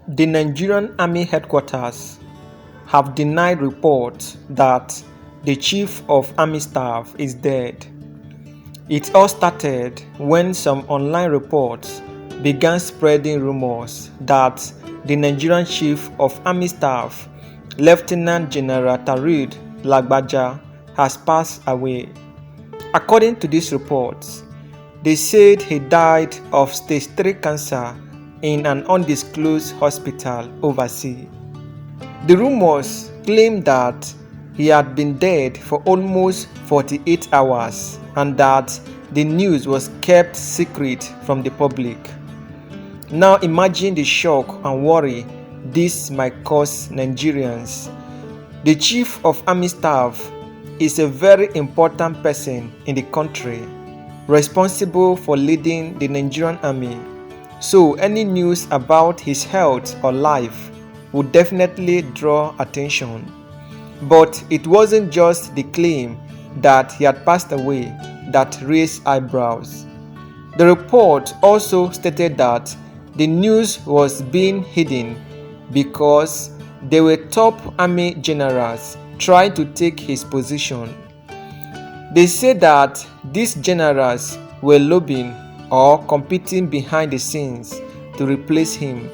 The Nigerian Army headquarters have denied reports that the Chief of Army Staff is dead. It all started when some online reports began spreading rumors that the Nigerian Chief of Army Staff, Lieutenant General Tarid Lagbaja, has passed away. According to these reports, they said he died of stage 3 cancer in an undisclosed hospital overseas. The rumors claimed that he had been dead for almost 48 hours and that the news was kept secret from the public. Now imagine the shock and worry this might cause Nigerians. The Chief of Army Staff is a very important person in the country, responsible for leading the Nigerian Army. So any news about his health or life would definitely draw attention. But it wasn't just the claim that he had passed away that raised eyebrows. The report also stated that the news was being hidden because there were top army generals trying to take his position. They said that these generals were lobbying or competing behind the scenes to replace him,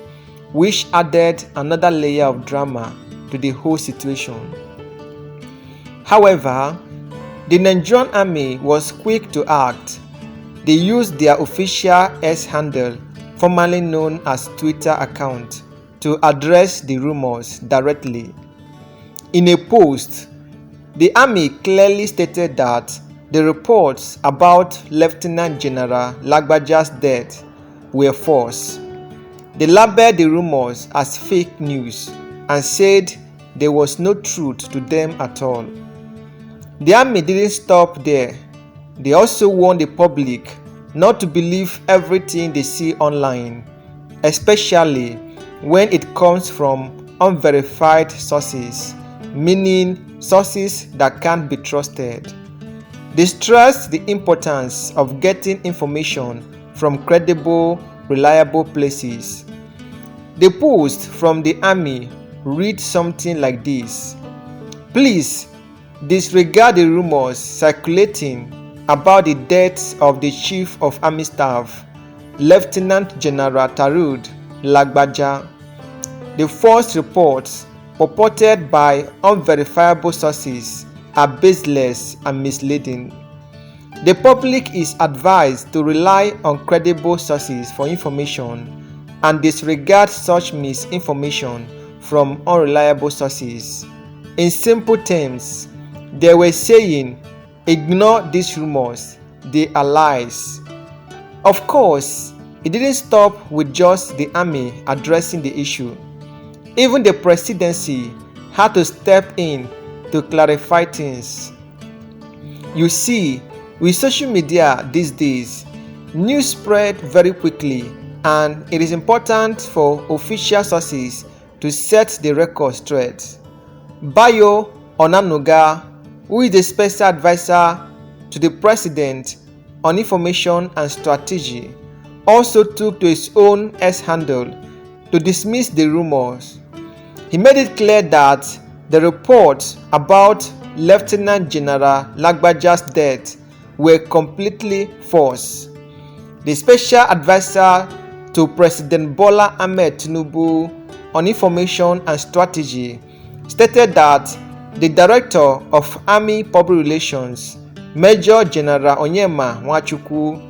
which added another layer of drama to the whole situation. However, the Nigerian Army was quick to act. They used their official X handle, formerly known as Twitter account, to address the rumors directly. In a post, the Army clearly stated that the reports about Lieutenant General Lagbaja's death were false. They labeled the rumors as fake news and said there was no truth to them at all. The Army didn't stop there. They also warned the public not to believe everything they see online, especially when it comes from unverified sources, meaning sources that can't be trusted. They stressed the importance of getting information from credible, reliable places. The post from the Army read something like this: "Please disregard the rumors circulating about the death of the Chief of Army Staff, Lieutenant General Tarid Lagbaja. The false reports purported by unverifiable sources are baseless and misleading. The public is advised to rely on credible sources for information and disregard such misinformation from unreliable sources." In simple terms, they were saying, ignore these rumors, they are lies. Of course, it didn't stop with just the Army addressing the issue. Even the presidency had to step in to clarify things. You see, with social media these days, news spread very quickly, and it is important for official sources to set the record straight. Bayo Onanuga, who is the special advisor to the president on information and strategy, also took to his own X handle to dismiss the rumors. He made it clear that the reports about Lieutenant General Lagbaja's death were completely false. The special advisor to President Bola Ahmed Tinubu on information and strategy stated that the Director of Army Public Relations, Major General Onyema Nwachukwu,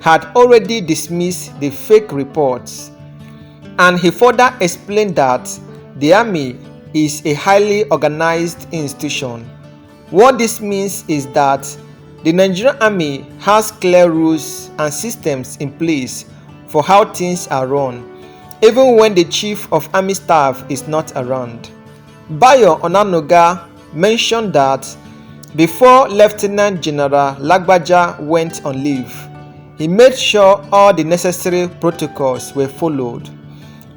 had already dismissed the fake reports, and he further explained that the Army is a highly organized institution. What this means is that the Nigerian Army has clear rules and systems in place for how things are run, even when the Chief of Army Staff is not around. Bayo Onanuga mentioned that before Lieutenant General Lagbaja went on leave, he made sure all the necessary protocols were followed.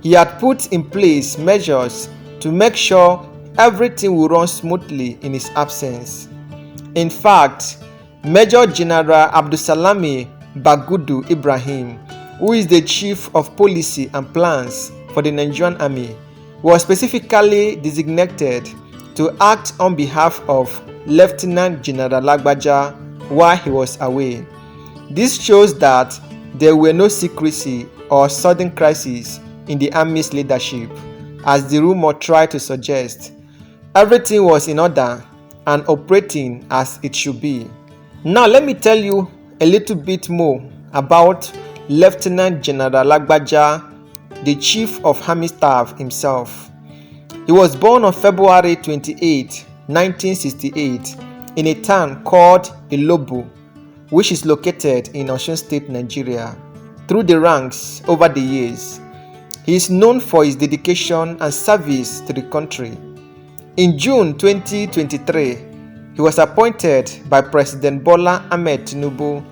He had put in place measures to make sure everything will run smoothly in his absence. In fact, Major General Abdulsalami Bagudu Ibrahim, who is the Chief of Policy and Plans for the Nigerian Army, was specifically designated to act on behalf of Lieutenant General Lagbaja while he was away. This shows that there were no secrecy or sudden crisis in the Army's leadership, as the rumor tried to suggest. Everything was in order and operating as it should be. Now let me tell you a little bit more about Lieutenant General Lagbaja, the Chief of Army Staff himself. He was born on February 28, 1968 in a town called Ilobu, which is located in Osun State, Nigeria. Through the ranks over the years, he is known for his dedication and service to the country. In June 2023, he was appointed by President Bola Ahmed Tinubu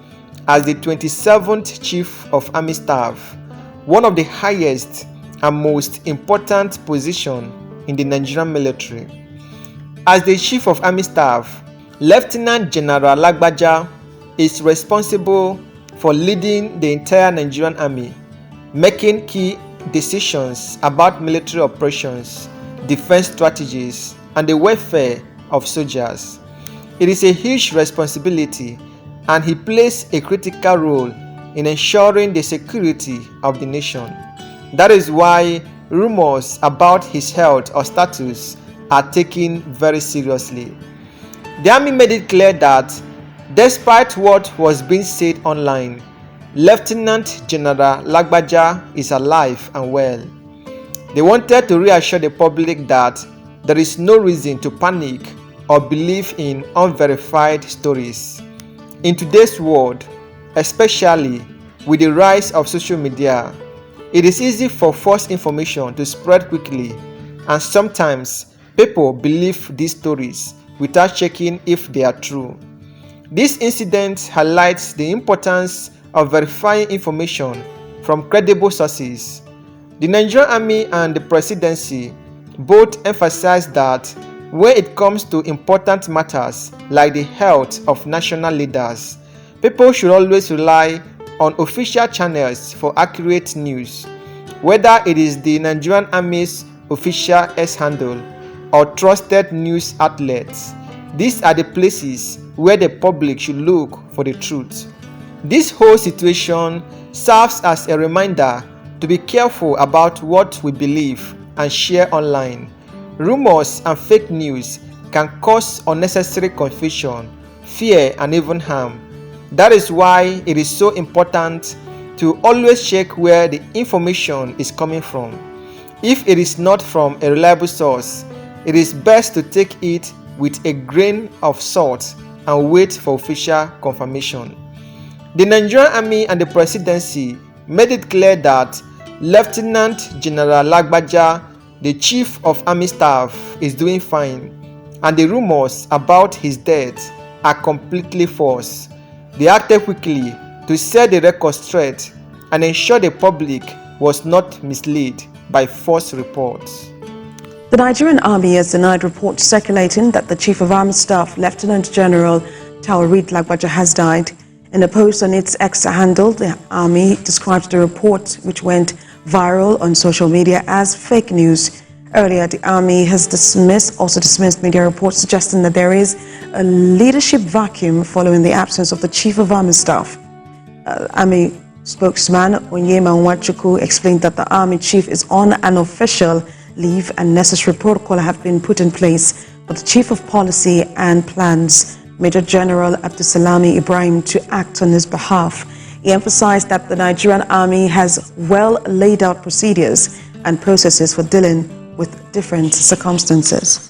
as the 27th Chief of Army Staff, one of the highest and most important positions in the Nigerian military. As the Chief of Army Staff, Lieutenant General Lagbaja is responsible for leading the entire Nigerian Army, making key decisions about military operations, defense strategies, and the welfare of soldiers. It is a huge responsibility, and he plays a critical role in ensuring the security of the nation. That is why rumors about his health or status are taken very seriously. The Army made it clear that despite what was being said online, Lieutenant General Lagbaja is alive and well. They wanted to reassure the public that there is no reason to panic or believe in unverified stories. In today's world, especially with the rise of social media, it is easy for false information to spread quickly, and sometimes people believe these stories without checking if they are true. This incident highlights the importance of verifying information from credible sources. The Nigerian Army and the Presidency both emphasize that when it comes to important matters like the health of national leaders, people should always rely on official channels for accurate news, whether it is the Nigerian Army's official X handle or trusted news outlets. These are the places where the public should look for the truth. This whole situation serves as a reminder to be careful about what we believe and share online. Rumors and fake news can cause unnecessary confusion, fear, and even harm. That is why it is so important to always check where the information is coming from. If it is not from a reliable source, it is best to take it with a grain of salt and wait for official confirmation. The Nigerian Army and the Presidency made it clear that Lieutenant General Lagbaja, the Chief of Army Staff, is doing fine, and the rumors about his death are completely false. They acted quickly to set the record straight and ensure the public was not misled by false reports. The Nigerian Army has denied reports circulating that the Chief of Army Staff, Lieutenant General Taoreed Lagbaja, has died. In a post on its X handle, the Army described the report, which went viral on social media, as fake news. Earlier, the Army has also dismissed media reports suggesting that there is a leadership vacuum following the absence of the Chief of Army Staff. Army spokesman Onyema Nwachukwu explained that the Army Chief is on an official leave and necessary protocol have been put in place for the Chief of Policy and Plans, Major General Abdusalami Ibrahim, to act on his behalf. He emphasized that the Nigerian Army has well laid out procedures and processes for dealing with different circumstances.